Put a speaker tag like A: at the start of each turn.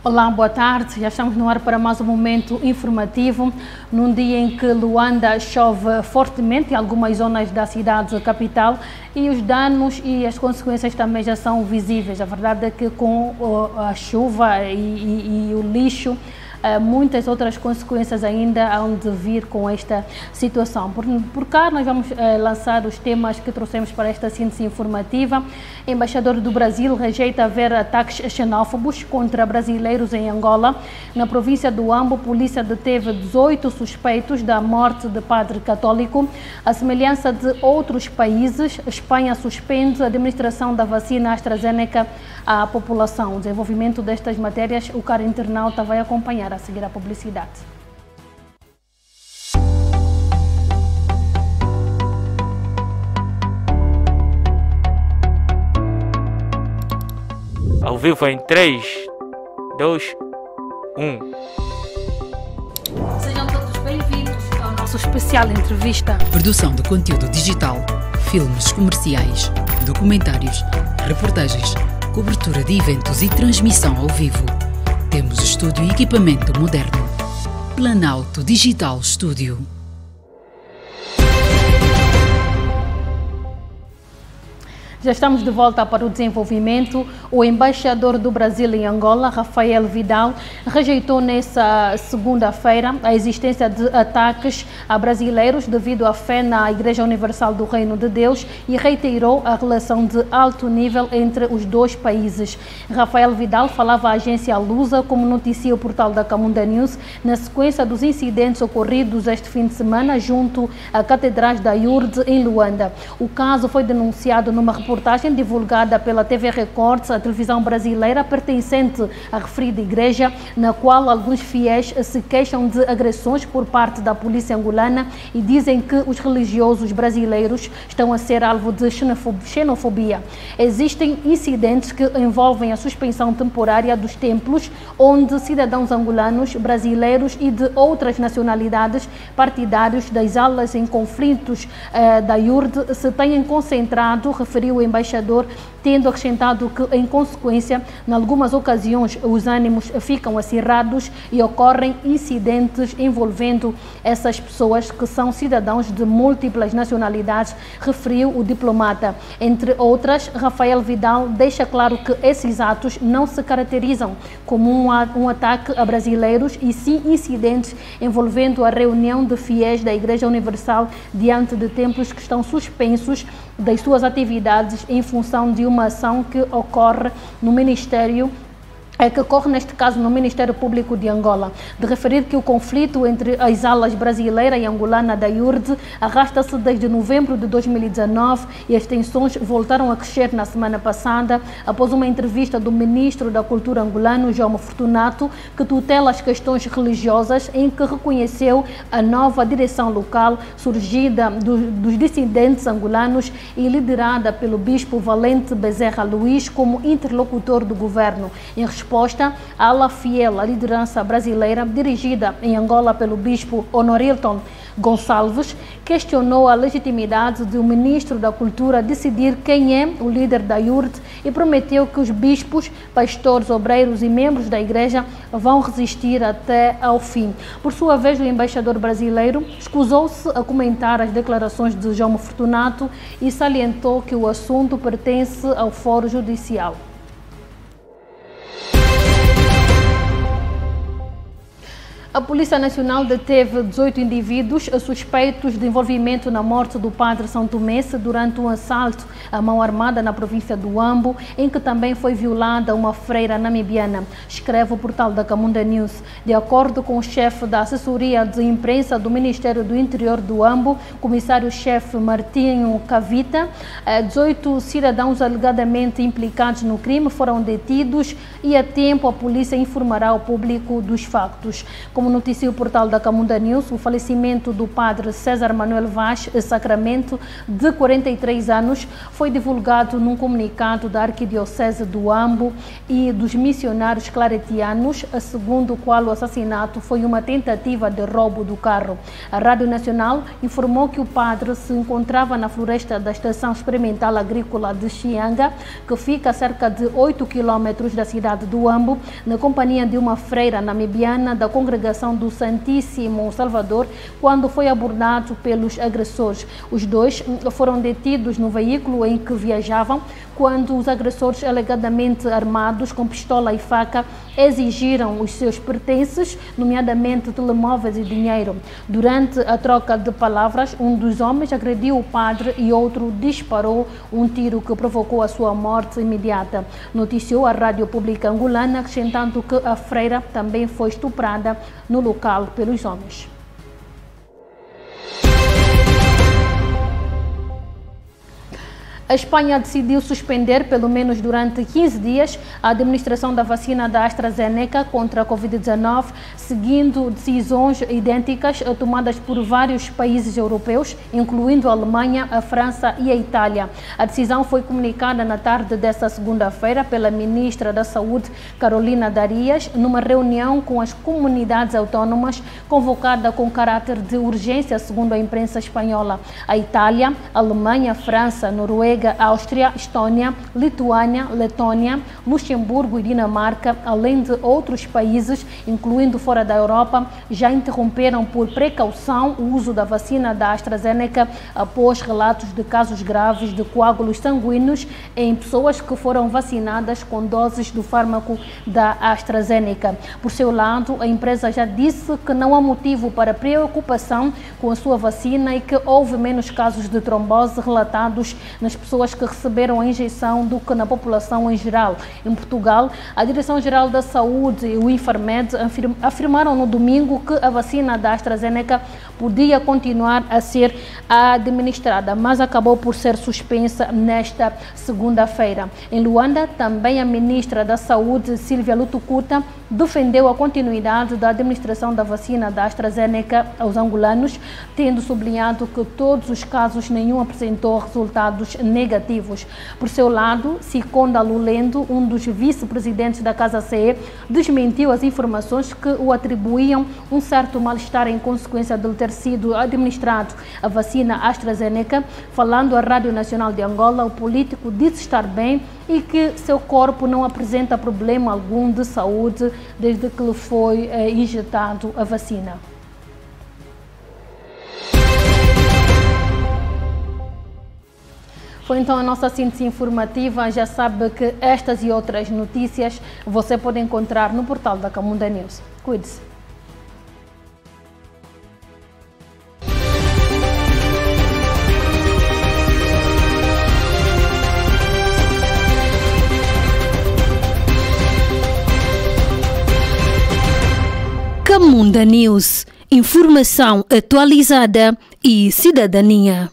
A: Olá, boa tarde. Já estamos no ar para mais um momento informativo, num dia em que Luanda chove fortemente em algumas zonas da cidade capital e os danos e as consequências também já são visíveis. A verdade é que com a chuva e o lixo, muitas outras consequências ainda hão de vir com esta situação. Por cá nós vamos lançar os temas que trouxemos para esta síntese informativa. O embaixador do Brasil rejeita haver ataques xenófobos contra brasileiros em Angola. Na província do Huambo, a polícia deteve 18 suspeitos da morte de padre católico. À semelhança de outros países, a Espanha suspende a administração da vacina AstraZeneca à população. O desenvolvimento destas matérias, o caro internauta vai acompanhar a seguir a publicidade.
B: Ao vivo em 3, 2, 1.
A: Sejam todos bem-vindos ao nosso especial entrevista.
C: Produção de conteúdo digital, filmes comerciais, documentários, reportagens, cobertura de eventos e transmissão ao vivo. Temos estúdio e equipamento moderno. Planalto Digital Studio.
A: Já estamos de volta para o desenvolvimento. O embaixador do Brasil em Angola, Rafael Vidal, rejeitou nessa segunda-feira a existência de ataques a brasileiros devido à fé na Igreja Universal do Reino de Deus e reiterou a relação de alto nível entre os dois países. Rafael Vidal falava à agência Lusa, como noticia o portal da Camunda News, na sequência dos incidentes ocorridos este fim de semana junto à Catedral da Iurde, em Luanda. O caso foi denunciado numa reportagem divulgada pela TV Record, a televisão brasileira pertencente à referida igreja, na qual alguns fiéis se queixam de agressões por parte da polícia angolana e dizem que os religiosos brasileiros estão a ser alvo de xenofobia. Existem incidentes que envolvem a suspensão temporária dos templos, onde cidadãos angolanos, brasileiros e de outras nacionalidades partidários das alas em conflitos da Iurde se têm concentrado, referiu o embaixador, tendo acrescentado que, em consequência, em algumas ocasiões, os ânimos ficam acirrados e ocorrem incidentes envolvendo essas pessoas que são cidadãos de múltiplas nacionalidades, referiu o diplomata. Entre outras, Rafael Vidal deixa claro que esses atos não se caracterizam como um ataque a brasileiros e sim incidentes envolvendo a reunião de fiéis da Igreja Universal diante de templos que estão suspensos das suas atividades em função de uma ação que ocorre no Ministério que ocorre neste caso no Ministério Público de Angola. De referir que o conflito entre as alas brasileira e angolana da Iurde arrasta-se desde novembro de 2019 e as tensões voltaram a crescer na semana passada após uma entrevista do ministro da Cultura angolano, Jomo Fortunato, que tutela as questões religiosas, em que reconheceu a nova direção local surgida dos dissidentes angolanos e liderada pelo bispo Valente Bezerra Luís como interlocutor do governo. Em resposta, a ala fiel à liderança brasileira, dirigida em Angola pelo bispo Honorilton Gonçalves, questionou a legitimidade do ministro da Cultura decidir quem é o líder da Iurde e prometeu que os bispos, pastores, obreiros e membros da igreja vão resistir até ao fim. Por sua vez, o embaixador brasileiro escusou-se a comentar as declarações de Jomo Fortunato e salientou que o assunto pertence ao foro judicial. A Polícia Nacional deteve 18 indivíduos suspeitos de envolvimento na morte do padre São Tomense durante um assalto à mão armada na província do Huambo, em que também foi violada uma freira namibiana, escreve o portal da Camunda News. De acordo com o chefe da assessoria de imprensa do Ministério do Interior do Huambo, comissário-chefe Martinho Cavita, 18 cidadãos alegadamente implicados no crime foram detidos e a tempo a polícia informará ao público dos factos. Como Como noticia o portal da Camunda News, o falecimento do padre César Manuel Vaz Sacramento, de 43 anos, foi divulgado num comunicado da Arquidiocese do Ambo e dos missionários claretianos, segundo o qual o assassinato foi uma tentativa de roubo do carro. A Rádio Nacional informou que o padre se encontrava na floresta da Estação Experimental Agrícola de Xianga, que fica a cerca de 8 quilômetros da cidade do Ambo, na companhia de uma freira namibiana da Congregação do Santíssimo Salvador, quando foi abordado pelos agressores. Os dois foram detidos no veículo em que viajavam, quando os agressores, alegadamente armados com pistola e faca, exigiram os seus pertences, nomeadamente telemóveis e dinheiro. Durante a troca de palavras, um dos homens agrediu o padre e outro disparou um tiro que provocou a sua morte imediata. Noticiou a Rádio Pública Angolana, acrescentando que a freira também foi estuprada no local pelos homens. A Espanha decidiu suspender, pelo menos durante 15 dias, a administração da vacina da AstraZeneca contra a Covid-19, seguindo decisões idênticas tomadas por vários países europeus, incluindo a Alemanha, a França e a Itália. A decisão foi comunicada na tarde desta segunda-feira pela ministra da Saúde, Carolina Darias, numa reunião com as comunidades autónomas convocada com caráter de urgência, segundo a imprensa espanhola. A Itália, a Alemanha, a França, a Noruega, Áustria, Estônia, Lituânia, Letônia, Luxemburgo e Dinamarca, além de outros países, incluindo fora da Europa, já interromperam por precaução o uso da vacina da AstraZeneca após relatos de casos graves de coágulos sanguíneos em pessoas que foram vacinadas com doses do fármaco da AstraZeneca. Por seu lado, a empresa já disse que não há motivo para preocupação com a sua vacina e que houve menos casos de trombose relatados nas pessoas que receberam a injeção do que na população em geral. Em Portugal, a Direção-Geral da Saúde e o Infarmed afirmaram no domingo que a vacina da AstraZeneca podia continuar a ser administrada, mas acabou por ser suspensa nesta segunda-feira. Em Luanda, também a ministra da Saúde, Silvia Lutucuta, defendeu a continuidade da administração da vacina da AstraZeneca aos angolanos, tendo sublinhado que todos os casos nenhum apresentou resultados negativos. Por seu lado, Siconda Lulendo, um dos vice-presidentes da Casa CE, desmentiu as informações que o atribuíam um certo mal-estar em consequência de ter sido administrado a vacina AstraZeneca. Falando à Rádio Nacional de Angola, o político disse estar bem e que seu corpo não apresenta problema algum de saúde desde que lhe foi injetado a vacina. Foi então a nossa síntese informativa. Já sabe que estas e outras notícias você pode encontrar no portal da Camunda News. Cuide-se.
D: Camunda News, informação atualizada e cidadania.